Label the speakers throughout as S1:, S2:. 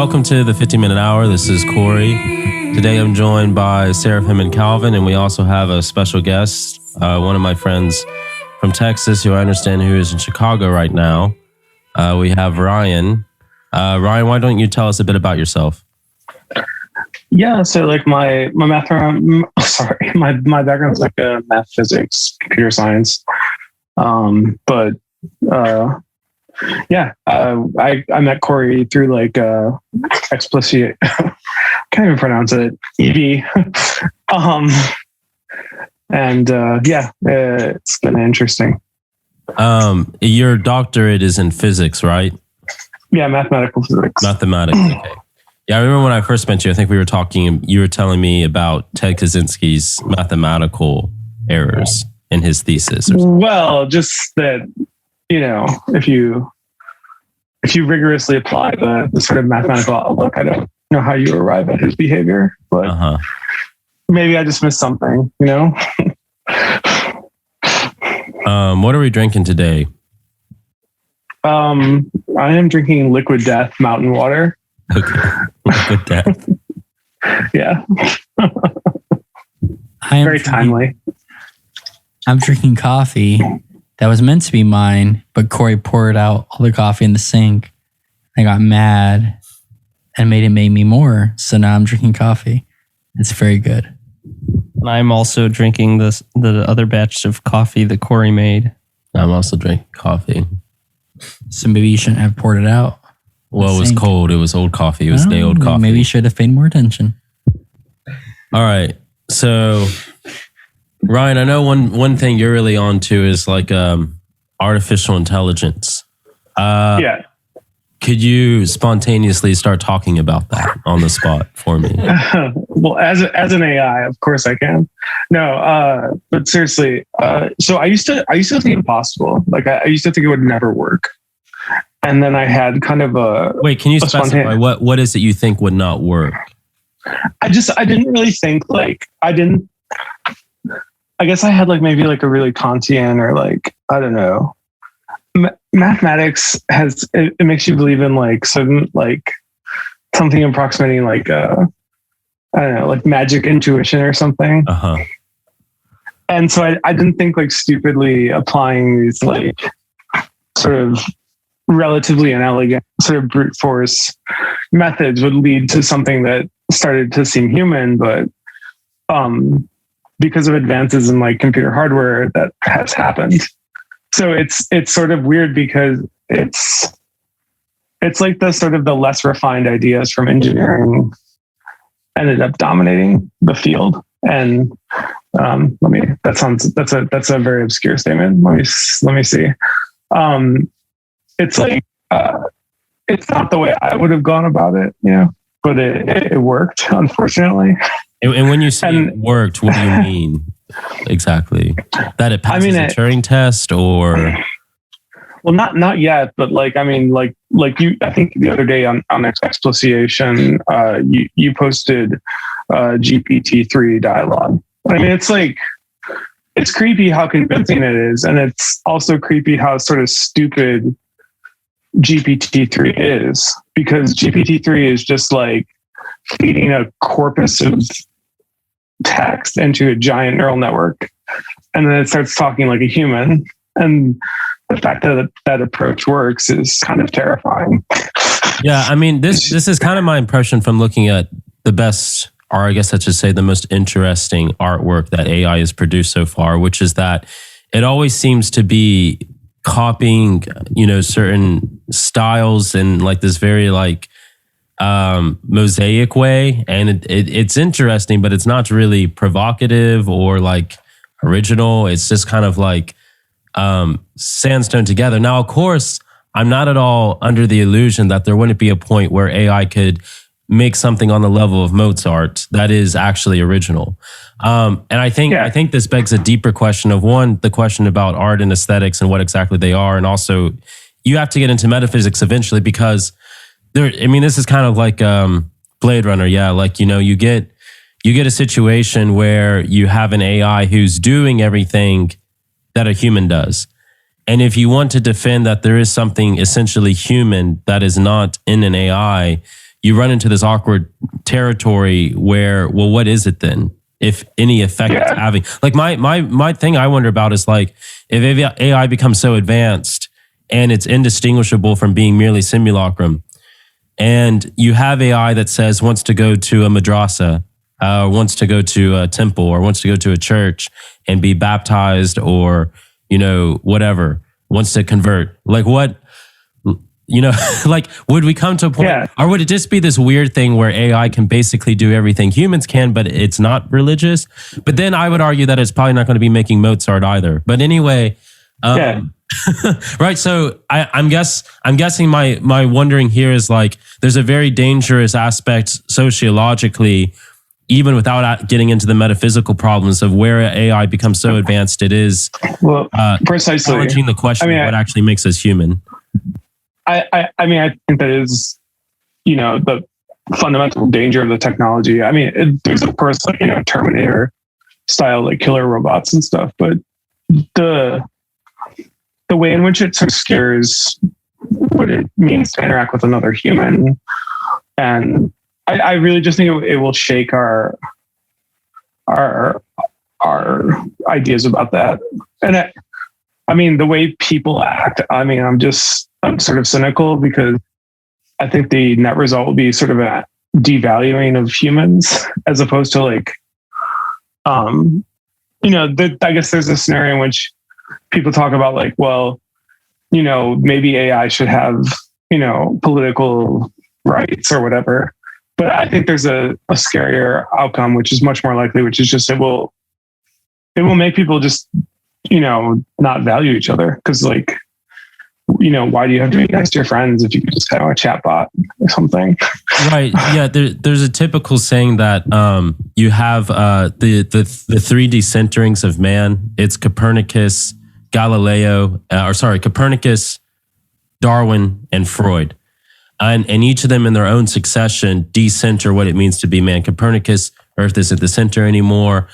S1: Welcome to the 50-Minute Hour. This is Corey. Today I'm joined by Seraphim and Calvin, and we also have a special guest, one of my friends from Texas, who I understand who is in Chicago right now. We have Ryan. Ryan, why don't you tell us a bit about yourself?
S2: Yeah, so like my background is like math, physics, computer science. I met Corey through like explicit. Can't even pronounce it. EV. It's been interesting.
S1: Your doctorate is in physics, right?
S2: Yeah, mathematical physics.
S1: Mathematics. Okay. Yeah, I remember when I first met you. I think we were talking. You were telling me about Ted Kaczynski's mathematical errors in his thesis.
S2: Well, just that, if you rigorously apply the sort of mathematical outlook, I don't know how you arrive at his behavior, but maybe I just missed something,
S1: What are we drinking today?
S2: I am drinking Liquid Death mountain water.
S1: Okay. Liquid Death.
S2: Yeah.
S3: Very
S2: timely.
S3: I'm drinking coffee that was meant to be mine, but Corey poured out all the coffee in the sink. I got mad and made me more. So now I'm drinking coffee. It's very good.
S4: And I'm also drinking the other batch of coffee that Corey made.
S1: I'm also drinking coffee.
S3: So maybe you shouldn't have poured it out.
S1: Well, it was cold. It was old coffee. It was day old coffee.
S3: Maybe you should have paid more attention.
S1: All right. So, Ryan, I know one thing you're really on to is like artificial intelligence.
S2: Yeah.
S1: Could you spontaneously start talking about that on the spot for me?
S2: Well, as an AI, of course I can. No, but seriously, so I used to think impossible. Like I used to think it would never work. And then I had kind of a...
S1: Wait, can you specify what is it you think would not work?
S2: I didn't really think I guess I had like maybe like a really Kantian or like, I don't know. Mathematics it makes you believe in like certain, like something approximating like, I don't know, like magic intuition or something. And so I didn't think like stupidly applying these like sort of relatively inelegant sort of brute force methods would lead to something that started to seem human, but because of advances in like computer hardware, that has happened. So it's sort of weird because it's like the sort of the less refined ideas from engineering ended up dominating the field. And that's a very obscure statement. Let me see. It's like, it's not the way I would have gone about it, but it worked, unfortunately.
S1: And when you say it worked, what do you mean exactly? That it passes a Turing test, or?
S2: Well, not yet, but like you, I think the other day on Explication, you posted GPT-3 dialogue. I mean, it's like, it's creepy how convincing it is. And it's also creepy how sort of stupid GPT-3 is, because GPT-3 is just like feeding a corpus of text into a giant neural network, and then it starts talking like a human. And the fact that that approach works is kind of terrifying.
S1: Yeah, I mean, this is kind of my impression from looking at the best, or I guess I should say the most interesting artwork that AI has produced so far, which is that it always seems to be copying, certain styles in like this very like mosaic way. And it's interesting, but it's not really provocative or like original. It's just kind of like sandstone together. Now, of course, I'm not at all under the illusion that there wouldn't be a point where AI could make something on the level of Mozart that is actually original. And I think this begs a deeper question of, one, the question about art and aesthetics and what exactly they are. And also you have to get into metaphysics eventually, because this is kind of like Blade Runner. Yeah. Like, you get a situation where you have an AI who's doing everything that a human does. And if you want to defend that there is something essentially human that is not in an AI, you run into this awkward territory where, well, what is it then? If any effect it's having. Like my thing I wonder about is like, if AI becomes so advanced and it's indistinguishable from being merely simulacrum, and you have AI that says wants to go to a madrasa, wants to go to a temple, or wants to go to a church and be baptized, or, you know, whatever, wants to convert. Like what, you know, like would we come to a point, or would it just be this weird thing where AI can basically do everything humans can, but it's not religious? But then I would argue that it's probably not going to be making Mozart either. But anyway, right. So I'm guessing my wondering here is like, there's a very dangerous aspect sociologically, even without getting into the metaphysical problems of where AI becomes so advanced it is.
S2: Well, precisely
S1: challenging the question of what actually makes us human.
S2: I mean, I think that is, you know, the fundamental danger of the technology. I mean, there's of course, like, you know, Terminator style, like killer robots and stuff, but the way in which it obscures what it means to interact with another human, and I really just think it will shake our ideas about that. And I mean, the way people act, I mean, I'm sort of cynical, because I think the net result will be sort of a devaluing of humans, as opposed to like, you know, I guess there's a scenario in which people talk about like, well, you know, maybe AI should have, you know, political rights or whatever. But I think there's a scarier outcome, which is much more likely, which is just it will make people just, you know, not value each other. Because like, you know, why do you have to be nice to your friends if you can just have a chat bot or something? Right.
S1: Yeah. There's a typical saying that you have the 3D centerings of man. It's Copernicus, Copernicus, Darwin, and Freud. And each of them in their own succession decenter what it means to be man. Copernicus, Earth isn't the center anymore.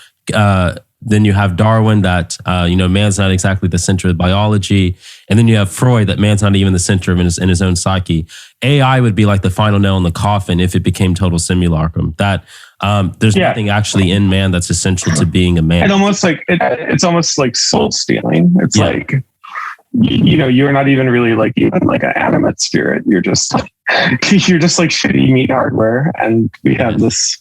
S1: Then you have Darwin that, you know, man's not exactly the center of biology. And then you have Freud that man's not even the center of in his own psyche. AI would be like the final nail in the coffin if it became total simulacrum. That there's nothing actually in man that's essential to being a man.
S2: And almost like it's almost like soul stealing. It's like, you know, you're not even really like even like an animate spirit. You're just like shitty meat hardware, and we have this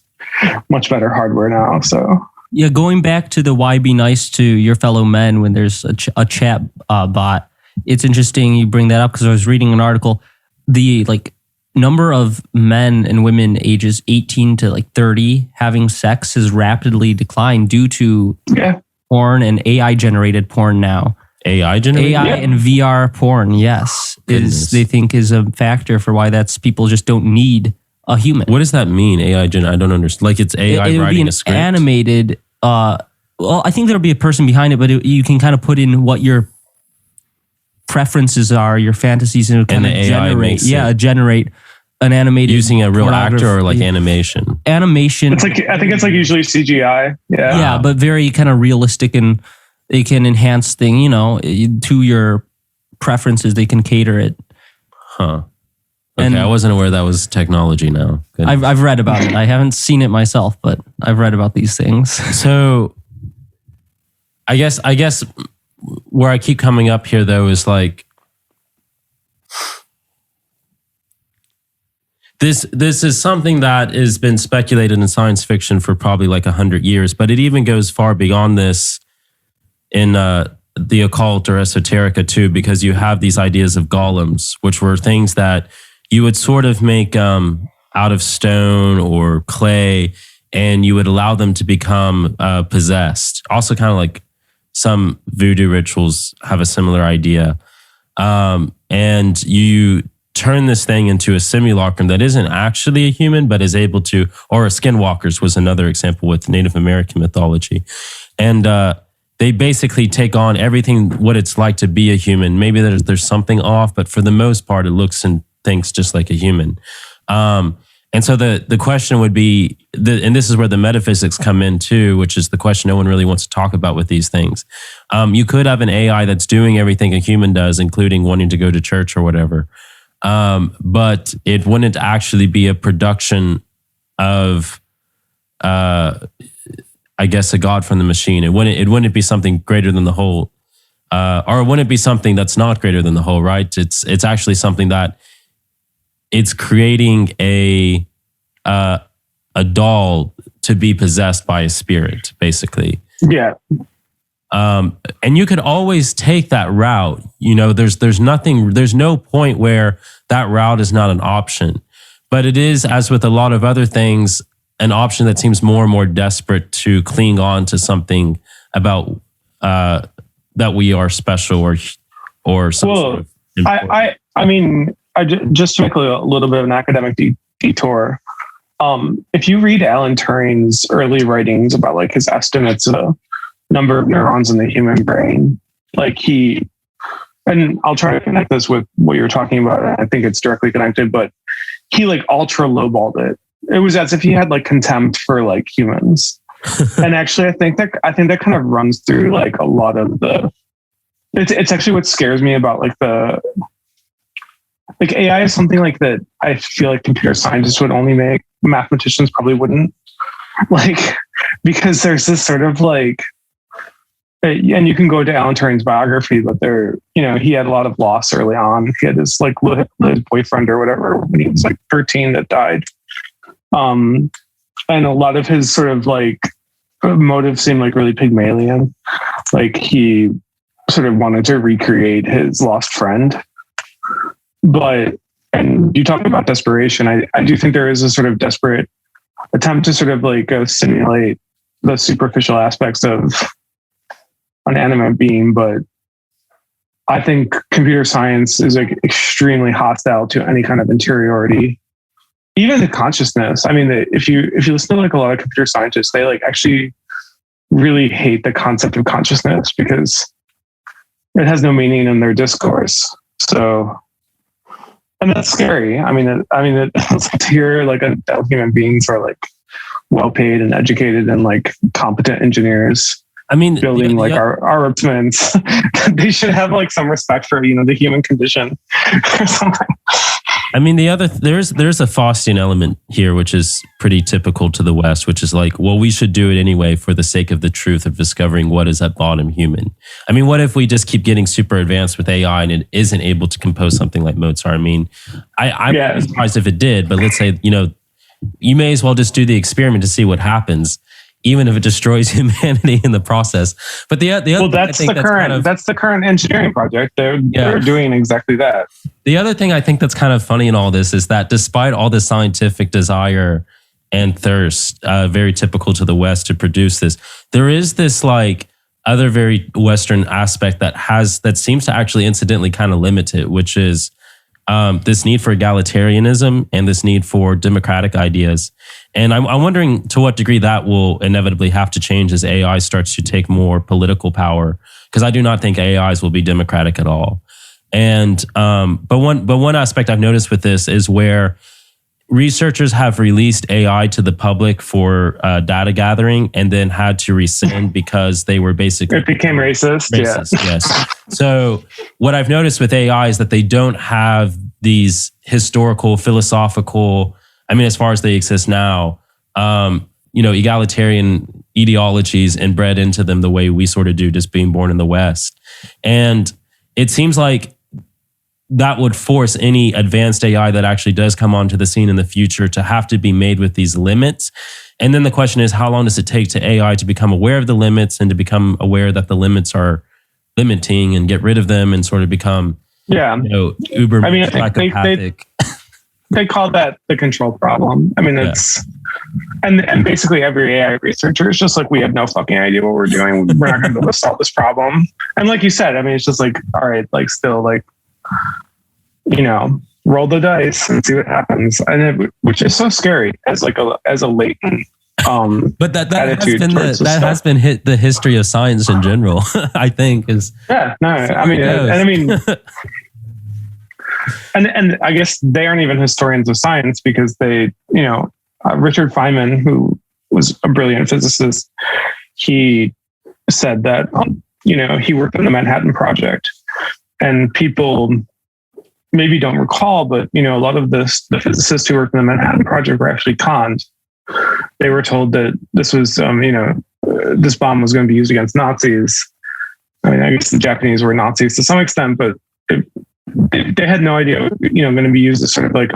S2: much better hardware now. So
S4: yeah, going back to the why be nice to your fellow men when there's a chat bot. It's interesting you bring that up, because I was reading an article. The like number of men and women ages 18 to like 30 having sex has rapidly declined due to porn and AI generated porn now.
S1: AI generated?
S4: AI and VR porn, yes. They think is a factor for why that's people just don't need a human.
S1: What does that mean? AI gen? I don't understand. Like it's AI writing a script?
S4: Animated. Well, I think there'll be a person behind it, but you can kind of put in what your preferences are, your fantasies, and kind of generate an animated
S1: using a real actor or like animation.
S2: It's like I think it's like usually CGI.
S4: Yeah, but very kind of realistic, and they can enhance thing, you know, to your preferences. They can cater it.
S1: Huh. Okay, and I wasn't aware that was technology now.
S4: I've read about it. I haven't seen it myself, but I've read about these things.
S1: So I guess where I keep coming up here though is like this is something that has been speculated in science fiction for probably like 100 years, but it even goes far beyond this in the occult or esoterica too, because you have these ideas of golems, which were things that you would sort of make out of stone or clay, and you would allow them to become possessed. Also kind of like some voodoo rituals have a similar idea. And you turn this thing into a simulacrum that isn't actually a human, but is able to, or a skinwalkers was another example with Native American mythology. And they basically take on everything, what it's like to be a human. Maybe there's something off, but for the most part, it looks and thinks just like a human. And so the question would be, and this is where the metaphysics come in too, which is the question no one really wants to talk about with these things. You could have an AI that's doing everything a human does, including wanting to go to church or whatever. but it wouldn't actually be a production of, I guess, a god from the machine. It wouldn't be something greater than the whole, or it wouldn't be something that's not greater than the whole, right? It's actually something that it's creating a doll to be possessed by a spirit, basically.
S2: Yeah.
S1: And you could always take that route. There's no point where that route is not an option. But it is, as with a lot of other things, an option that seems more and more desperate to cling on to something about that we are special or something. Sort of important.
S2: I mean, just to make a little bit of an academic detour. If you read Alan Turing's early writings about like his estimates of number of neurons in the human brain, and I'll try to connect this with what you're talking about. I think it's directly connected, but he like ultra lowballed it. It was as if he had like contempt for like humans. And actually, I think that kind of runs through like a lot of it's actually what scares me about like AI is something like that. I feel like computer scientists would only make, mathematicians probably wouldn't, because there's this sort of like, and you can go to Alan Turing's biography, but he had a lot of loss early on. He had his like his boyfriend or whatever when he was like 13 that died. And a lot of his sort of like motives seemed like really Pygmalion. Like he sort of wanted to recreate his lost friend. And you talk about desperation. I do think there is a sort of desperate attempt to sort of like simulate the superficial aspects of an animate being. But I think computer science is like extremely hostile to any kind of interiority, even to consciousness. I mean, if you listen to like a lot of computer scientists, they like actually really hate the concept of consciousness because it has no meaning in their discourse. So. And that's scary. I mean, it's like to hear like adult human beings are like well paid and educated and like competent engineers. I mean, building our armaments. They should have like some respect for the human condition or something.
S1: I mean, there's a Faustian element here, which is pretty typical to the West, which is like, well, we should do it anyway for the sake of the truth of discovering what is at bottom human. I mean, what if we just keep getting super advanced with AI and it isn't able to compose something like Mozart? I mean, I'm surprised if it did, but let's say, you may as well just do the experiment to see what happens, even if it destroys humanity in the process. But the other
S2: that's the current engineering project. They're doing exactly that.
S1: The other thing I think that's kind of funny in all this is that despite all the scientific desire and thirst, very typical to the West to produce this, there is this like other very Western aspect that seems to actually incidentally kind of limit it, which is this need for egalitarianism and this need for democratic ideas. And I'm wondering to what degree that will inevitably have to change as AI starts to take more political power, because I do not think AIs will be democratic at all. And but one aspect I've noticed with this is where researchers have released AI to the public for data gathering and then had to rescind because they were basically...
S2: It became racist.
S1: Yes. So what I've noticed with AI is that they don't have these historical, philosophical, I mean, as far as they exist now, egalitarian ideologies inbred into them the way we sort of do, just being born in the West. And it seems like that would force any advanced AI that actually does come onto the scene in the future to have to be made with these limits. And then the question is, how long does it take to AI to become aware of the limits and to become aware that the limits are limiting and get rid of them and sort of become, uber psychopathic.
S2: They call that the control problem. I mean, it's... And basically every AI researcher is just like, we have no fucking idea what we're doing. We're not going to be able to solve this problem. And like you said, I mean, it's just like, all right, like still like, roll the dice and see what happens. And which is so scary as a latent
S1: but that
S2: attitude
S1: has been the history of science in general. I think is
S2: and I guess they aren't even historians of science because they Richard Feynman, who was a brilliant physicist, he said that he worked on the Manhattan Project, and people maybe don't recall, but a lot of the physicists who worked in the Manhattan Project were actually conned. They were told that this was, this bomb was going to be used against Nazis. I mean, I guess the Japanese were Nazis to some extent, but they had no idea, going to be used as sort of like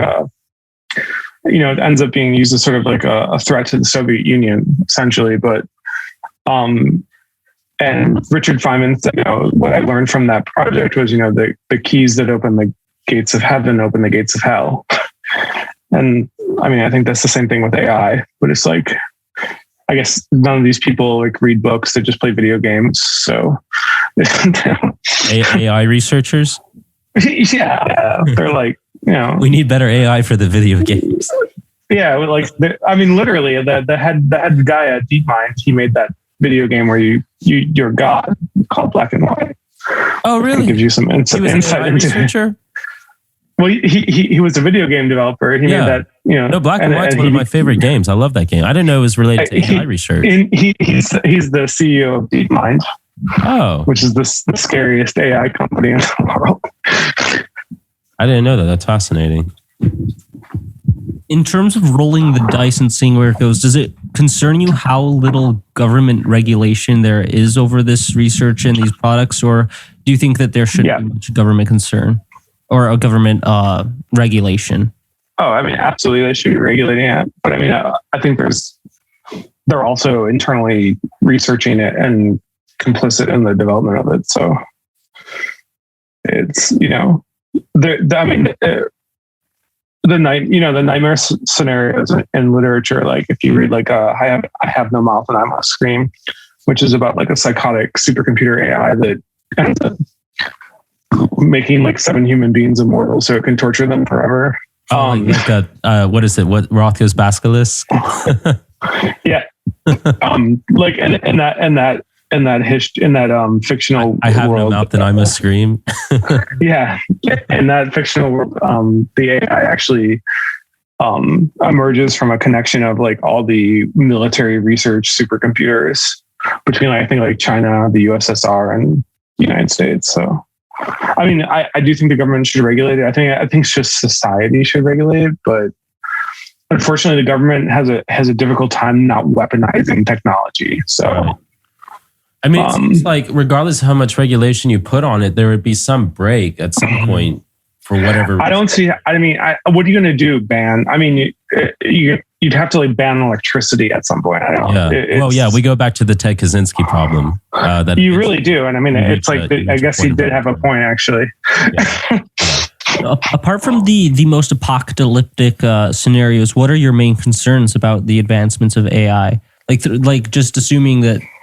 S2: it ends up being used as sort of like a threat to the Soviet Union, essentially. But, and Richard Feynman said, what I learned from that project was, the keys that open the gates of heaven open the gates of hell. And I mean, I think that's the same thing with AI, but it's like, I guess none of these people like read books; they just play video games. So,
S1: AI researchers,
S2: yeah, they're like,
S1: we need better AI for the video games.
S2: Yeah, like I mean, literally, the head guy at DeepMind, he made that video game where you're God, called Black and White.
S1: Oh, really?
S2: It gives you some insight into
S1: researcher.
S2: Well, he was a video game developer. He made that,
S1: No, Black and White's one of my favorite games. I love that game. I didn't know it was related to AI research.
S2: He's the CEO of DeepMind.
S1: Oh,
S2: which is the scariest AI company in the world.
S1: I didn't know that. That's fascinating.
S4: In terms of rolling the dice and seeing where it goes, does it concern you how little government regulation there is over this research and these products, or do you think that there should be much government concern or a government regulation?
S2: Oh, I mean, absolutely, they should be regulating it. But I mean, I think they're also internally researching it and complicit in the development of it. So it's the nightmare scenarios in literature, like if you read like I have no mouth and I must scream, which is about like a psychotic supercomputer AI that ends up making like 7 human beings immortal so it can torture them forever.
S1: What is it? What Rothko's Basilisk?
S2: Yeah. Like in that fictional
S1: I have
S2: world,
S1: no mouth and I must scream.
S2: Yeah. In that fictional world, the AI actually emerges from a connection of like all the military research supercomputers between I think like China, the USSR, and the United States. So I mean, I do think the government should regulate it. I think it's just society should regulate it, but unfortunately the government has a difficult time not weaponizing technology. So
S1: right. I mean, it seems like regardless of how much regulation you put on it, there would be some break at some point for whatever reason.
S2: I don't see. I mean, what are you going to do? Ban? I mean, you'd have to like ban electricity at some point. I don't know.
S1: Yeah. We go back to the Ted Kaczynski problem. That
S2: you really do, and I mean, it's like I guess he did have a point actually.
S1: Yeah.
S4: Apart from the most apocalyptic scenarios, what are your main concerns about the advancements of AI? Like just assuming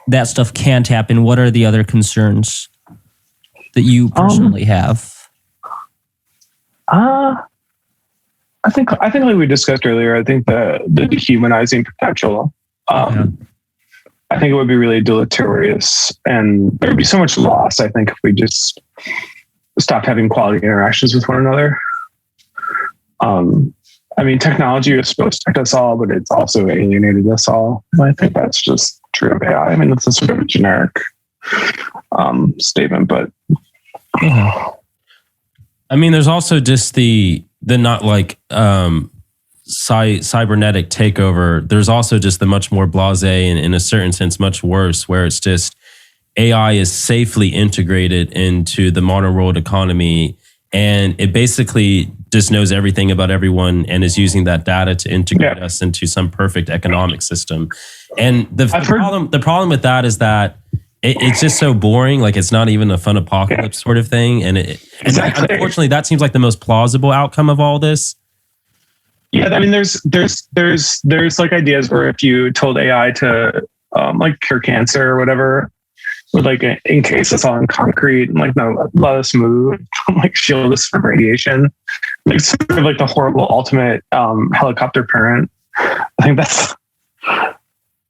S4: that stuff can't happen, what are the other concerns that you personally have?
S2: I think like we discussed earlier, I think the dehumanizing potential. I think it would be really deleterious, and there'd be so much loss, I think, if we just stopped having quality interactions with one another. I mean, technology is supposed to protect us all, but it's also alienated us all. And I think that's just true of AI. I mean, that's a sort of a generic statement, but
S1: I mean, there's also just the not like cybernetic takeover. There's also just the much more blasé and in a certain sense much worse, where it's just AI is safely integrated into the modern world economy, and it basically just knows everything about everyone and is using that data to integrate us into some perfect economic system. And the problem with that is that it's just so boring. Like it's not even a fun apocalypse sort of thing. And unfortunately, that seems like the most plausible outcome of all this.
S2: Yeah, I mean, there's like ideas where if you told AI to like cure cancer or whatever, would like encase us all in concrete and like no, let us move, like shield us from radiation, like sort of like the horrible ultimate helicopter parent. I think that's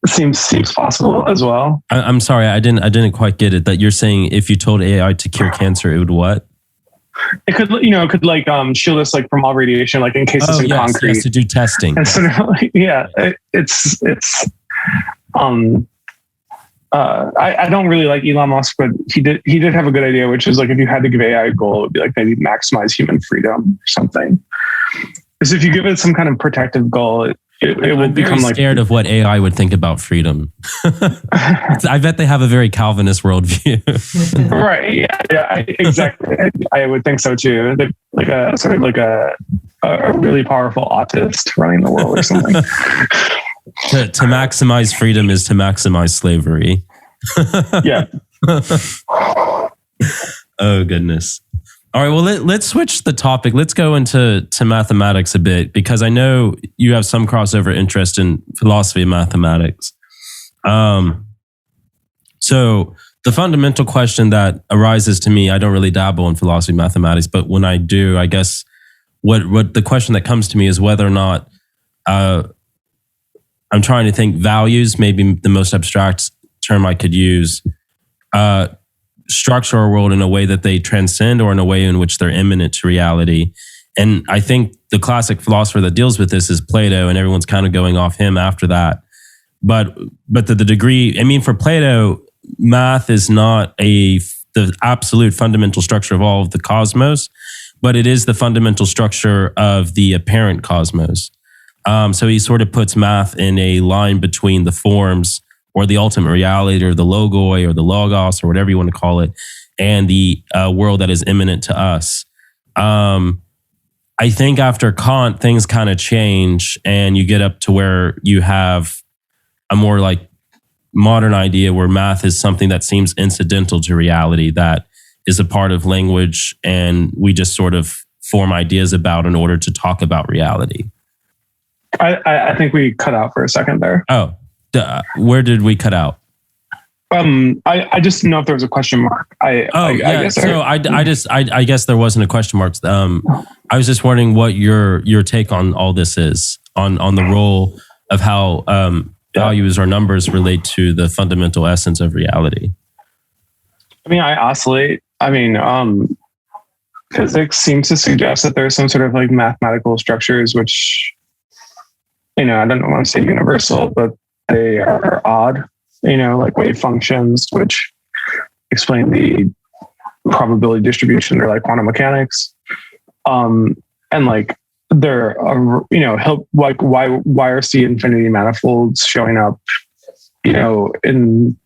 S2: seems possible as well.
S1: I'm sorry, I didn't quite get it. That you're saying if you told AI to cure cancer, it would what?
S2: It could, like shield us like from all radiation, like encase us in concrete.
S1: Yes, to do testing.
S2: And sort of like, I don't really like Elon Musk, but he did have a good idea, which is like if you had to give AI a goal, it would be like maybe maximize human freedom or something. Because if you give it some kind of protective goal, it will become like
S1: scared of what AI would think about freedom. I bet they have a very Calvinist worldview.
S2: Right? Yeah, exactly. I would think so too. They're like a sort of like a really powerful autist running the world or something.
S1: To maximize freedom is to maximize slavery.
S2: Yeah.
S1: Oh goodness. All right, well, let's switch the topic. Let's go into mathematics a bit, because I know you have some crossover interest in philosophy and mathematics. So the fundamental question that arises to me, I don't really dabble in philosophy and mathematics, but when I do, I guess what the question that comes to me is whether or not I'm trying to think values, maybe the most abstract term I could use, structure our world in a way that they transcend or in a way in which they're immanent to reality. And I think the classic philosopher that deals with this is Plato, and everyone's kind of going off him after that. But to the degree, I mean, for Plato, math is not the absolute fundamental structure of all of the cosmos, but it is the fundamental structure of the apparent cosmos. So he sort of puts math in a line between the forms or the ultimate reality or the logoi or the logos or whatever you want to call it, and the world that is immanent to us. I think after Kant, things kind of change and you get up to where you have a more like modern idea where math is something that seems incidental to reality, that is a part of language, and we just sort of form ideas about in order to talk about reality.
S2: I think we cut out for a second there.
S1: Oh, where did we cut out?
S2: I just didn't know if there was a question mark. I guess
S1: so I guess there wasn't a question mark. I was just wondering what your take on all this is, on the role of how values or numbers relate to the fundamental essence of reality.
S2: I mean, I oscillate. I mean, physics seems to suggest that there's some sort of like mathematical structures which, I don't want to say universal, but they are odd, like wave functions, which explain the probability distribution. They're like quantum mechanics. And like they're, help, like why are C infinity manifolds showing up, in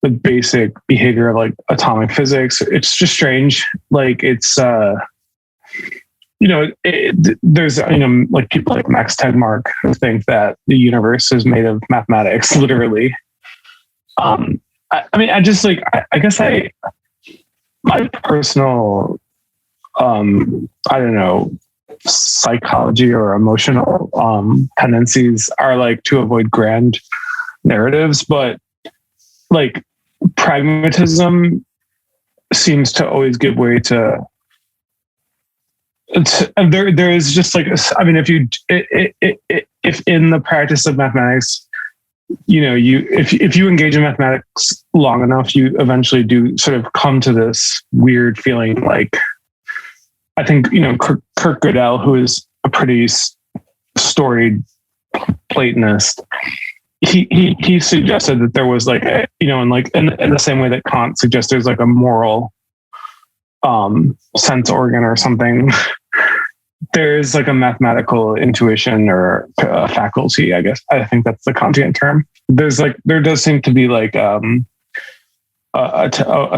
S2: the basic behavior of like atomic physics. It's just strange. Like it's, there's, like people like Max Tegmark who think that the universe is made of mathematics, literally. I guess my personal, psychology or emotional tendencies are like to avoid grand narratives, but like pragmatism seems to always give way to there is just like, if in the practice of mathematics, if you engage in mathematics long enough, you eventually do sort of come to this weird feeling. Like, I think, Kurt Gödel, who is a pretty storied Platonist, he suggested that there was like, in the same way that Kant suggests there's like a moral sense organ or something. There's like a mathematical intuition or faculty, I guess. I think that's the Kantian term. There does seem to be like a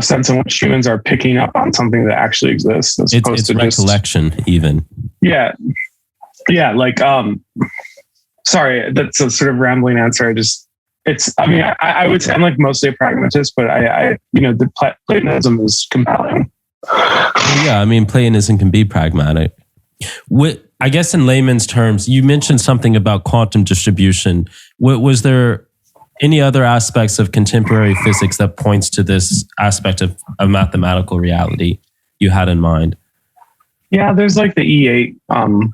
S2: sense in which humans are picking up on something that actually exists, as opposed to
S1: recollection, even.
S2: Yeah. Like, sorry, that's a sort of rambling answer. I would say I'm like mostly a pragmatist, but the Platonism is compelling.
S1: Yeah, I mean, Platonism can be pragmatic. I guess in layman's terms, you mentioned something about quantum distribution. Was there any other aspects of contemporary physics that points to this aspect of mathematical reality you had in mind?
S2: Yeah, there's like the E8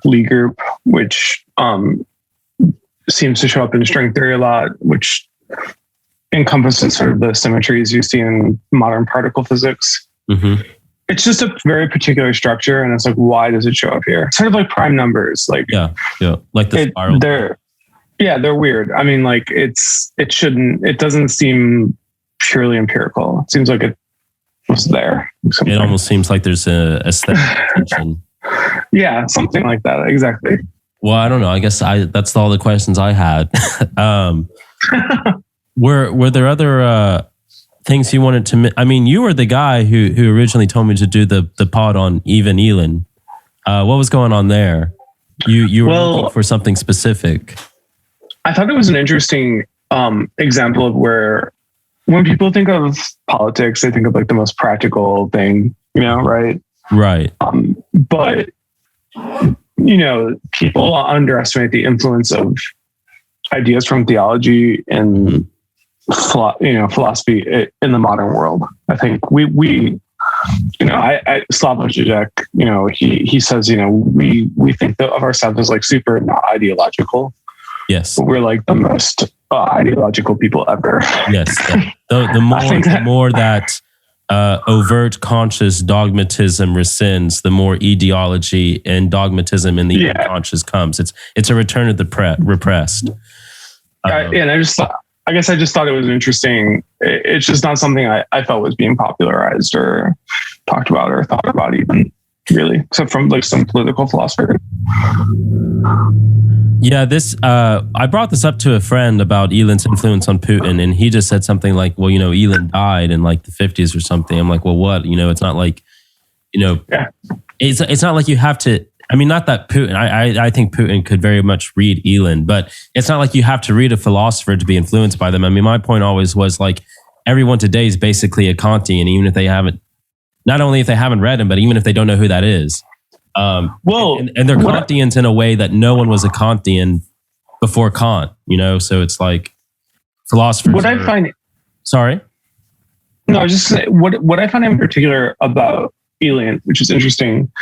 S2: Lie group, which seems to show up in string theory a lot, which encompasses sort of the symmetries you see in modern particle physics. Mm-hmm. It's just a very particular structure, and it's like, why does it show up here? Sort of like prime numbers, like
S1: like the spiral.
S2: They're weird. I mean, like it doesn't seem purely empirical. It seems like it was there.
S1: It almost seems like there's a aesthetic tension.
S2: Yeah, something like that. Exactly.
S1: Well, I don't know. I guess that's all the questions I had. Were there other things you wanted to? I mean, you were the guy who originally told me to do the pod on Eve and Elin. What was going on there? You were looking for something specific.
S2: I thought it was an interesting example of where when people think of politics, they think of like the most practical thing, right?
S1: Right.
S2: But, people underestimate the influence of ideas from theology and, philosophy in the modern world. I think Slavoj Žižek, he says, we think of ourselves as like super not ideological.
S1: Yes.
S2: But we're like the most ideological people ever.
S1: Yes. The more that overt conscious dogmatism rescinds, the more ideology and dogmatism in the unconscious comes. It's a return of the repressed.
S2: And I guess I just thought it was interesting. It's just not something I felt was being popularized or talked about or thought about even, really, except from like some political philosopher.
S1: Yeah, I brought this up to a friend about Elin's influence on Putin, and he just said something like, well, Elin died in like the 50s or something. I'm like, well, what? It's not like, it's not like you have to, I mean, not that Putin, I think Putin could very much read Elin, but it's not like you have to read a philosopher to be influenced by them. I mean, my point always was like, everyone today is basically a Kantian, even if they haven't, not only if they haven't read him, but even if they don't know who that is. And they're Kantians in a way that no one was a Kantian before Kant, so it's like philosophers. Sorry?
S2: No, I was just saying, what I find in particular about Elin, which is interesting,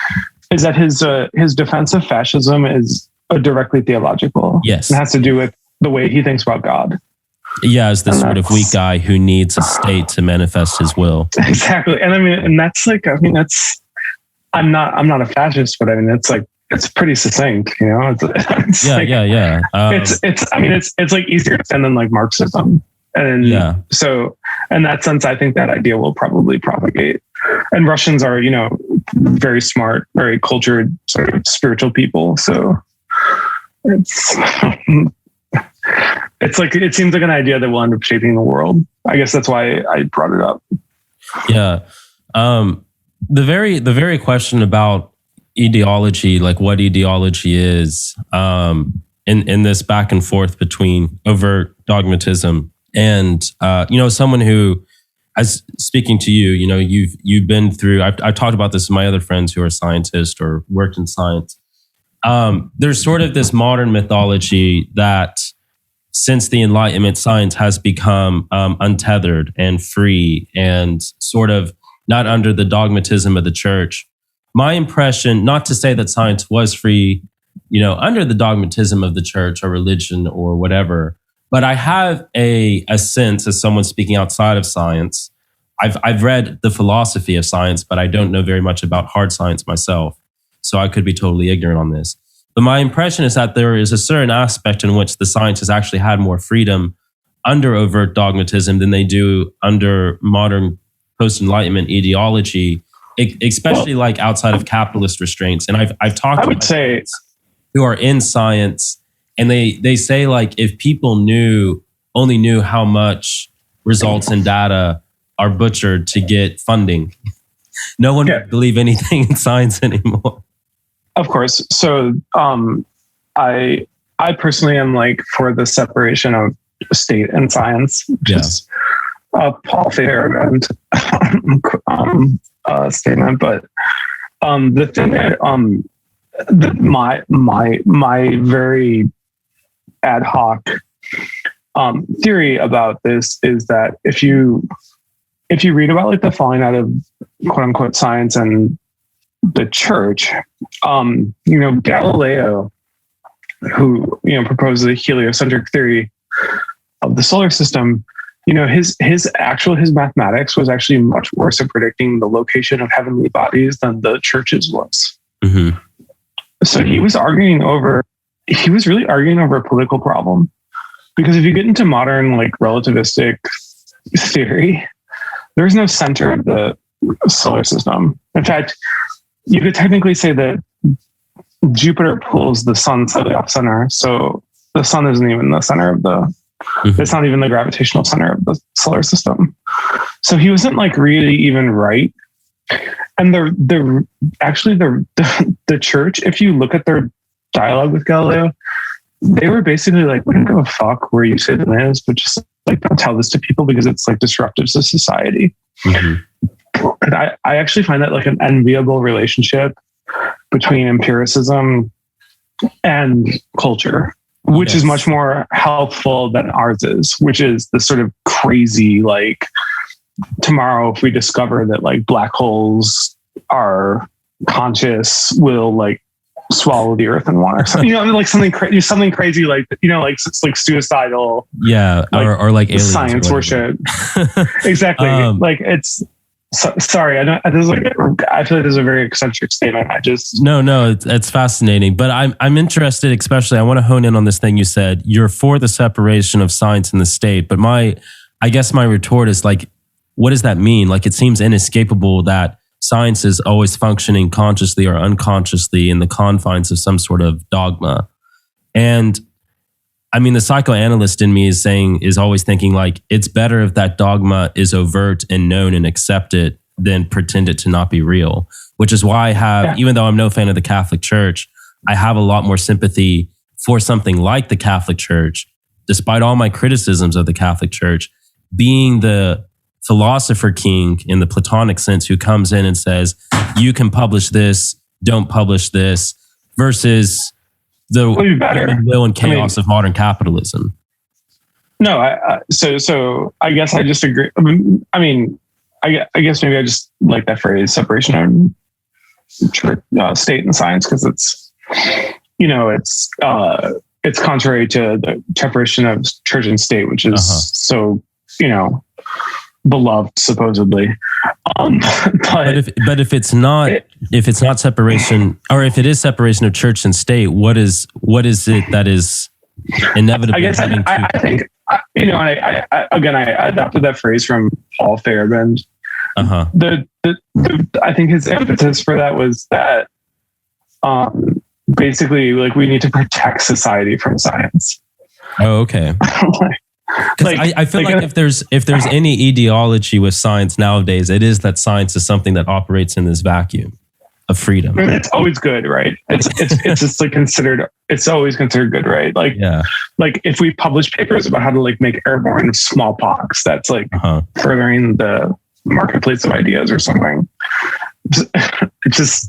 S2: is that his defense of fascism is directly theological.
S1: Yes.
S2: It has to do with the way he thinks about God.
S1: Yeah, as the sort of weak guy who needs a state to manifest his will.
S2: Exactly. And that's I'm not a fascist, but I mean, it's pretty succinct, It's it's like easier to send than like Marxism. And so in that sense, I think that idea will probably propagate. And Russians are, very smart, very cultured, sort of spiritual people. So it's like, it seems like an idea that will end up shaping the world. I guess that's why I brought it up.
S1: Yeah. The very question about ideology, like what ideology is, in this back and forth between overt dogmatism and, someone who, as speaking to you, you've been through, I've talked about this with my other friends who are scientists or worked in science. There's sort of this modern mythology that since the Enlightenment, science has become untethered and free and sort of not under the dogmatism of the church. My impression, not to say that science was free, under the dogmatism of the church or religion or whatever, but I have a sense as someone speaking outside of science. I've read the philosophy of science, but I don't know very much about hard science myself. So I could be totally ignorant on this. But my impression is that there is a certain aspect in which the science has actually had more freedom under overt dogmatism than they do under modern post-Enlightenment ideology, especially like outside of capitalist restraints. And I've talked to friends who are in science, and they say like if people only knew how much results and data are butchered to get funding, no one would believe anything in science anymore.
S2: Of course. So I personally am like for the separation of state and science, which is a Paul Feyerabend statement. But the thing that my very ad hoc theory about this is that if you read about like the falling out of quote unquote science and the church, Galileo, who proposed the heliocentric theory of the solar system, his mathematics was actually much worse at predicting the location of heavenly bodies than the church's was.
S1: Mm-hmm.
S2: So he was really arguing over a political problem, because if you get into modern like relativistic theory, there is no center of the solar system. In fact, you could technically say that Jupiter pulls the sun slightly off center. So the sun isn't even the center of the, it's not even the gravitational center of the solar system. So he wasn't like really even right. And the church, if you look at their dialogue with Galileo, they were basically like, we don't give a fuck where you say the land is, but just like don't tell this to people because it's like disruptive to society. And I actually find that like an enviable relationship between empiricism and culture, which is much more helpful than ours is, which is the sort of crazy, like tomorrow, if we discover that like black holes are conscious, will like swallow the earth in water. So, you know, like something crazy, like, you know, like it's like suicidal.
S1: Yeah. Or like aliens
S2: science worship. Exactly. Like it's, sorry. I feel like this is a very eccentric statement.
S1: No, it's fascinating, but I'm interested, especially, I want to hone in on this thing you said. You're for the separation of science and the state, but I guess my retort is like, what does that mean? Like, it seems inescapable that science is always functioning consciously or unconsciously in the confines of some sort of dogma. And I mean, the psychoanalyst in me is always thinking like, it's better if that dogma is overt and known and accepted than pretend it to not be real, which is why I have, even though I'm no fan of the Catholic Church, I have a lot more sympathy for something like the Catholic Church, despite all my criticisms of the Catholic Church, being the philosopher king in the Platonic sense who comes in and says, you can publish this, don't publish this, versus the will and chaos of modern capitalism.
S2: No, so I guess I just agree. I guess maybe I just like that phrase, separation of church, state and science, because it's, you know, it's contrary to the separation of church and state, which is so, you know, beloved supposedly. But
S1: if it's not separation, or if it is separation of church and state, what is it that is inevitably?
S2: I guess I think you know, I adopted that phrase from Paul Feyerabend. I think his emphasis for that was that basically like we need to protect society from science.
S1: Oh, okay. I feel like if there's any ideology with science nowadays, it is that science is something that operates in this vacuum of freedom.
S2: I mean, it's always good, right? It's just like it's always considered good, right? Like, like if we publish papers about how to like make airborne smallpox, that's like furthering the marketplace of ideas or something. It's just.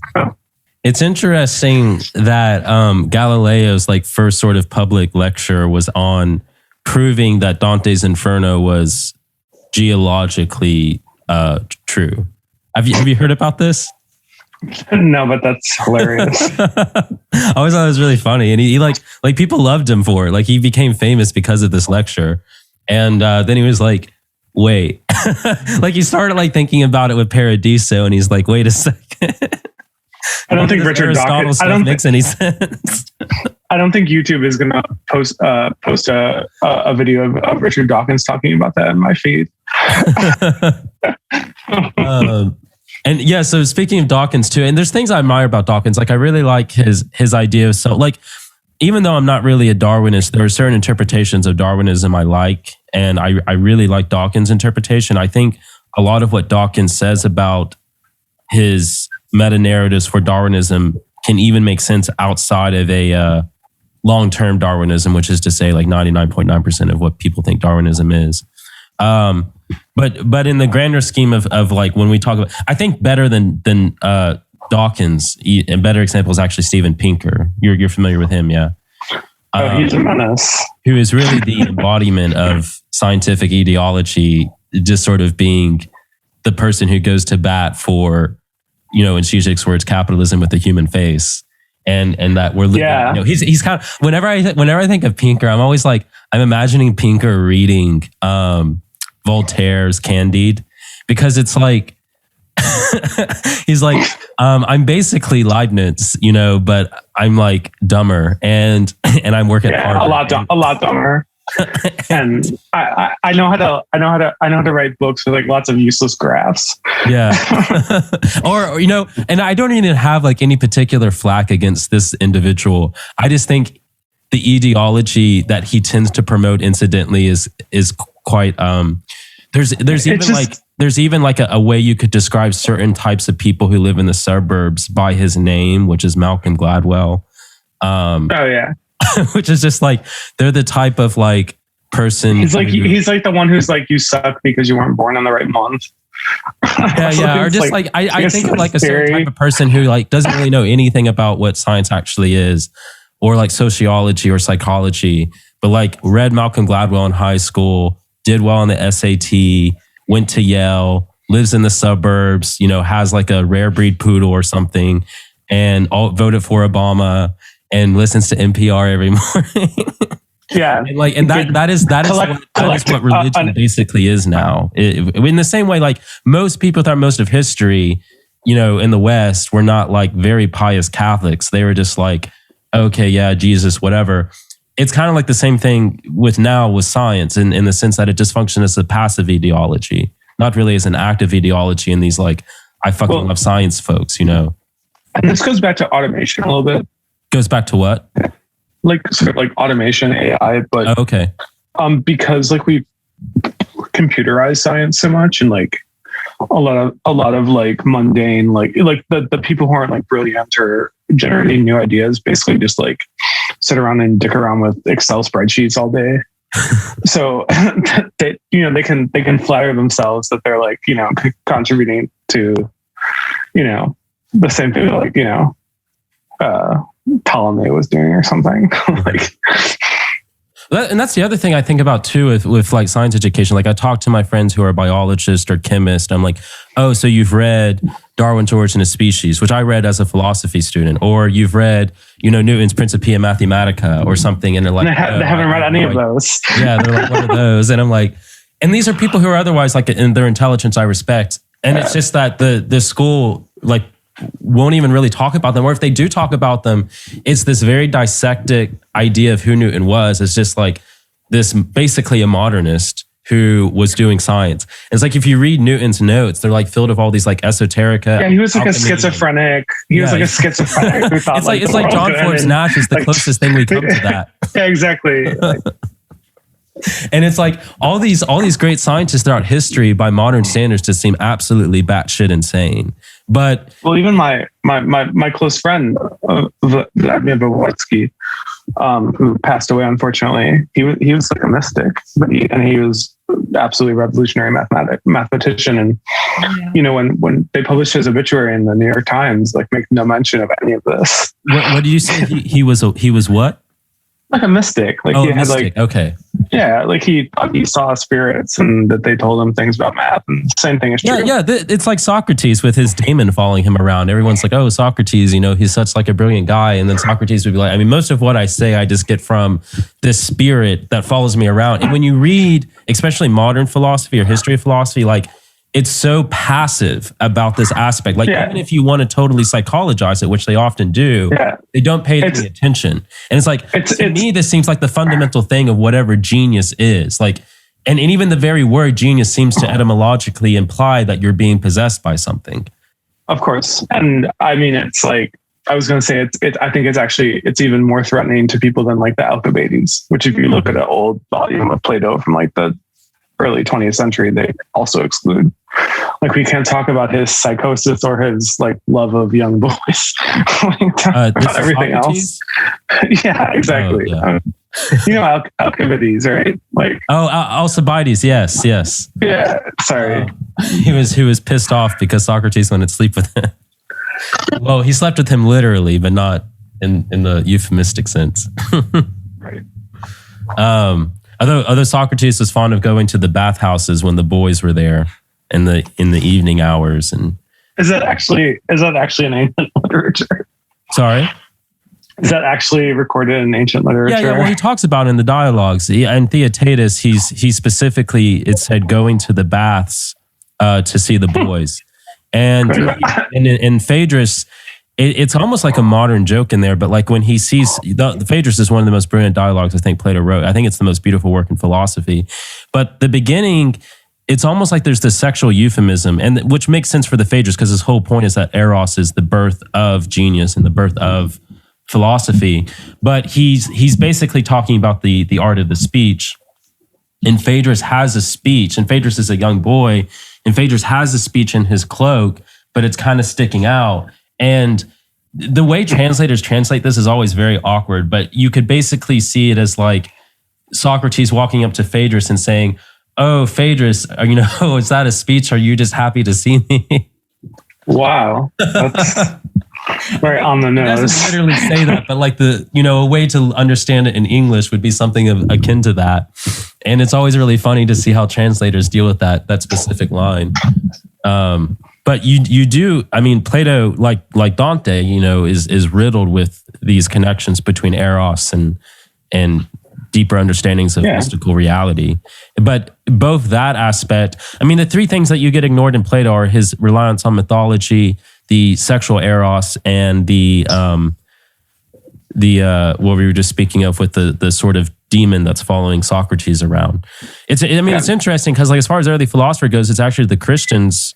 S1: It's interesting that Galileo's like first sort of public lecture was on proving that Dante's Inferno was geologically true. Have you heard about this?
S2: No, but that's hilarious.
S1: I always thought it was really funny, and he like people loved him for it. Like he became famous because of this lecture, and then he was like, "Wait," like he started like thinking about it with Paradiso, and he's like, "Wait a second."
S2: I don't think Richard Dawkins
S1: makes any sense.
S2: I don't think YouTube is going to post a video of Richard Dawkins talking about that in my feed.
S1: And yeah, so speaking of Dawkins too, and there's things I admire about Dawkins. Like I really like his idea. So like, even though I'm not really a Darwinist, there are certain interpretations of Darwinism I like, and I really like Dawkins' interpretation. I think a lot of what Dawkins says about his meta-narratives for Darwinism can even make sense outside of a long-term Darwinism, which is to say like 99.9% of what people think Darwinism is. But in the grander scheme of like when we talk about, I think better than Dawkins, a better example is actually Steven Pinker. You're familiar with him, yeah?
S2: He's a menace.
S1: Who is really the embodiment of scientific ideology, just sort of being the person who goes to bat for, you know, in Zizek's words, capitalism with a human face. And that we're living, you know, he's kind of, whenever I think of Pinker, I'm always like, I'm imagining Pinker reading Voltaire's Candide, because it's like, he's like, I'm basically Leibniz, you know, but I'm like dumber and I'm working hard.
S2: A lot dumber. and I know how to write books with like lots of useless graphs.
S1: Yeah. or, and I don't even have like any particular flack against this individual. I just think the ideology that he tends to promote incidentally is quite, there's even like a way you could describe certain types of people who live in the suburbs by his name, which is Malcolm Gladwell.
S2: Oh yeah.
S1: Which is just like, they're the type of like person.
S2: He's like the one who's like, you suck because you weren't born in the right month.
S1: Yeah. Or just like I think of like a certain type of person who like doesn't really know anything about what science actually is, or like sociology or psychology, but like read Malcolm Gladwell in high school, did well on the SAT, went to Yale, lives in the suburbs, has like a rare breed poodle or something, and voted for Obama and listens to NPR every morning.
S2: Yeah.
S1: That is what religion basically is now. In the same way, like most people throughout most of history, in the West, were not like very pious Catholics. They were just like, okay, yeah, Jesus, whatever. It's kind of like the same thing with science in the sense that it just functions as a passive ideology, not really as an active ideology in these like, I fucking love science folks,
S2: And this goes back to automation a little bit.
S1: Goes back to what?
S2: Like sort of like automation, AI, but
S1: okay.
S2: Because like we computerize science so much, and like a lot of like mundane, like the people who aren't like brilliant or generating new ideas basically just like sit around and dick around with Excel spreadsheets all day. So they can flatter themselves that they're like contributing to the same thing like Ptolemy was doing or something. Like,
S1: and that's the other thing I think about too with like science education. Like I talk to my friends who are biologists or chemists. I'm like, oh, so you've read Darwin's Origin of Species, which I read as a philosophy student, or you've read, Newton's Principia Mathematica or something. And they're like,
S2: they haven't read any of those.
S1: Yeah. They're like, what are those? And I'm like, and these are people who are otherwise like in their intelligence, I respect. And it's just that the school like won't even really talk about them. Or if they do talk about them, it's this very dissected idea of who Newton was. It's just like this basically a modernist who was doing science. And it's like if you read Newton's notes, they're like filled with all these like esoterica.
S2: Yeah, he was like a schizophrenic. He was like a schizophrenic who thought
S1: it's like John Forbes Nash is the closest thing we come to that.
S2: Yeah, exactly.
S1: And it's like all these great scientists throughout history by modern standards just seem absolutely batshit insane. But
S2: even my close friend Vladimir Vygotsky, who passed away unfortunately, he was like a mystic, but he was absolutely revolutionary mathematician. And when they published his obituary in the New York Times, like make no mention of any of this.
S1: What did you say? He was what?
S2: Like a mystic. Like he had
S1: mystic.
S2: like
S1: okay.
S2: Yeah, like he saw spirits and that they told him things about math, and the same thing is true.
S1: Yeah, it's like Socrates with his daemon following him around. Everyone's like, oh, Socrates, he's such like a brilliant guy. And then Socrates would be like, I mean, most of what I say, I just get from this spirit that follows me around. And when you read, especially modern philosophy or history of philosophy, like it's so passive about this aspect. Like even if you want to totally psychologize it, which they often do, they don't pay any attention. And it's like, to me, this seems like the fundamental thing of whatever genius is. Like, and even the very word genius seems to etymologically imply that you're being possessed by something.
S2: Of course. And I mean, it's like, I was going to say, I think it's even more threatening to people than like the Alcibiades, which if you look at an old volume of Plato from like the early 20th century, they also exclude. Like we can't talk about his psychosis or his like love of young boys. About everything else. Yeah, exactly.
S1: Oh, yeah.
S2: Alcibiades, right? Like
S1: Alcibiades. Yes.
S2: Yeah. Sorry.
S1: He was pissed off because Socrates wanted to sleep with him. Well, he slept with him literally, but not in the euphemistic sense.
S2: Right.
S1: Although Socrates was fond of going to the bathhouses when the boys were there in the evening hours. And
S2: is that actually an ancient literature?
S1: Sorry?
S2: Is that actually recorded in ancient literature?
S1: Yeah. Well, he talks about it in the dialogues. In Theaetetus, he specifically, it said going to the baths to see the boys. And in Phaedrus, it's almost like a modern joke in there, but like when he sees the Phaedrus is one of the most brilliant dialogues I think Plato wrote. I think it's the most beautiful work in philosophy. But the beginning, it's almost like there's this sexual euphemism, and which makes sense for the Phaedrus because his whole point is that eros is the birth of genius and the birth of philosophy. But he's basically talking about the art of the speech. And Phaedrus has a speech, and Phaedrus is a young boy, and Phaedrus has a speech in his cloak, but it's kind of sticking out. And the way translators translate this is always very awkward, but you could basically see it as like Socrates walking up to Phaedrus and saying, "Oh, Phaedrus, is that a speech? Are you just happy to see me?"
S2: Wow. That's very on the nose.
S1: It doesn't literally say that, but like a way to understand it in English would be something akin to that. And it's always really funny to see how translators deal with that specific line. But you do, I mean, Plato, like Dante, is riddled with these connections between eros and deeper understandings of mystical reality. But both that aspect, I mean, the three things that you get ignored in Plato are his reliance on mythology, the sexual eros, and the what we were just speaking of with the sort of demon that's following Socrates around. It's interesting because like as far as early philosophy goes, it's actually the Christians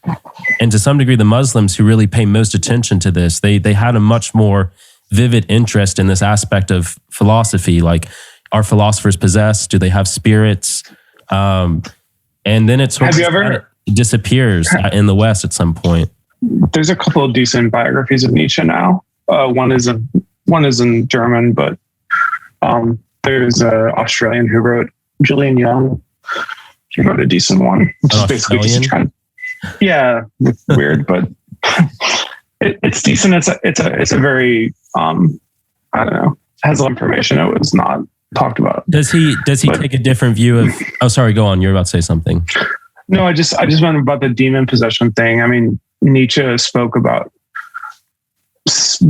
S1: and to some degree the Muslims who really pay most attention to this. They had a much more vivid interest in this aspect of philosophy. Like, are philosophers possessed? Do they have spirits? And then it sort of disappears in the West at some point.
S2: There's a couple of decent biographies of Nietzsche now. One is in German, but there's an Australian who wrote, Gillian Young. He wrote a decent one, which is basically just a trend. Yeah, it's weird, but it's decent. It's a very I don't know, has a lot of information. It was not talked about.
S1: Does he take a different view of? Oh, sorry. Go on. You're about to say something.
S2: No, I just meant about the demon possession thing. I mean, Nietzsche spoke about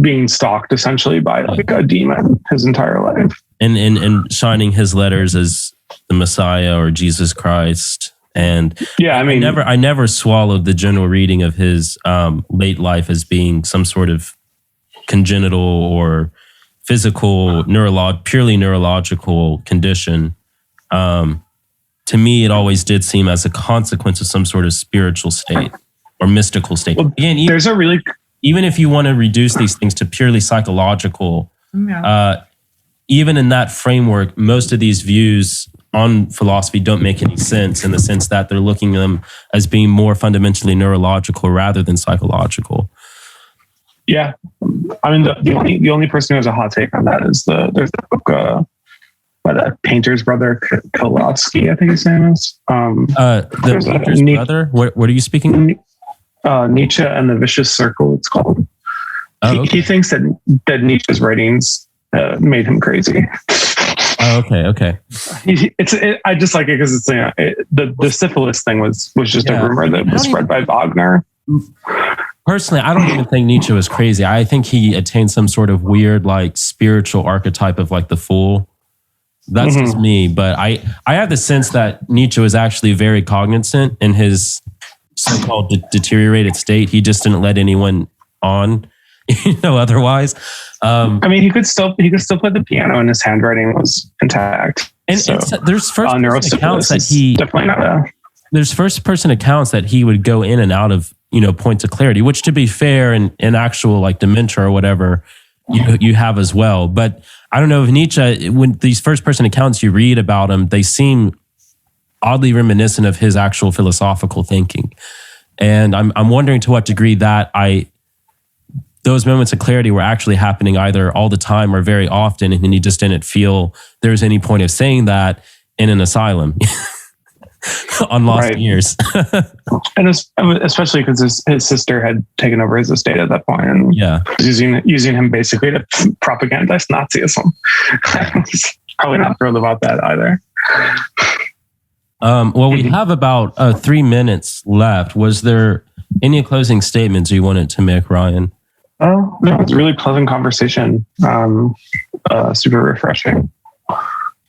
S2: being stalked essentially by like a demon his entire life, and shining his letters as the Messiah or Jesus Christ. And yeah, I mean,
S1: I never swallowed the general reading of his late life as being some sort of congenital or physical, purely neurological condition. To me, it always did seem as a consequence of some sort of spiritual state or mystical state.
S2: Well, again,
S1: even if you want to reduce these things to purely psychological, even in that framework, most of these views on philosophy don't make any sense in the sense that they're looking at them as being more fundamentally neurological rather than psychological.
S2: Yeah, I mean the only person who has a hot take on that is there's the book by the painter's brother Kolowski, I think his name is.
S1: The painter's brother. What are you speaking?
S2: Nietzsche and the Vicious Circle. It's called. He thinks that Nietzsche's writings made him crazy.
S1: Oh, okay.
S2: I just like it because it's the syphilis thing was just a rumor that was spread by Wagner.
S1: Personally, I don't even think Nietzsche was crazy. I think he attained some sort of weird, like, spiritual archetype of like the fool. That's just me, but I have the sense that Nietzsche was actually very cognizant in his so-called deteriorated state. He just didn't let anyone on, otherwise.
S2: I mean, he could still play the piano, and his handwriting was intact.
S1: And
S2: so,
S1: there's first-person accounts that
S2: definitely not
S1: there's first-person accounts that he would go in and out of points of clarity, which, to be fair, in actual like dementia or whatever, you have as well. But I don't know if Nietzsche, when these first-person accounts you read about him, they seem oddly reminiscent of his actual philosophical thinking. And I'm wondering to what degree that those moments of clarity were actually happening either all the time or very often, and he just didn't feel there's any point of saying that in an asylum on lost years.
S2: And especially because his sister had taken over his estate at that point, and using him basically to propagandize Nazism. I was probably not thrilled about that either.
S1: Well, we have about 3 minutes left. Was there any closing statements you wanted to make, Ryan?
S2: Oh, no, it's a really pleasant conversation. Super refreshing.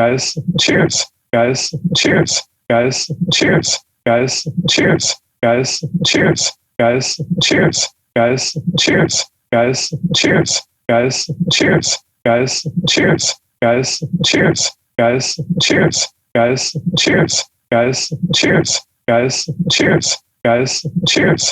S2: guys, cheers, guys, cheers, guys, cheers, guys, cheers, guys, cheers, guys, cheers, guys, cheers, guys, cheers, guys, cheers, guys, cheers, guys, cheers, guys, cheers, guys, cheers, guys, cheers, guys, cheers, guys, cheers,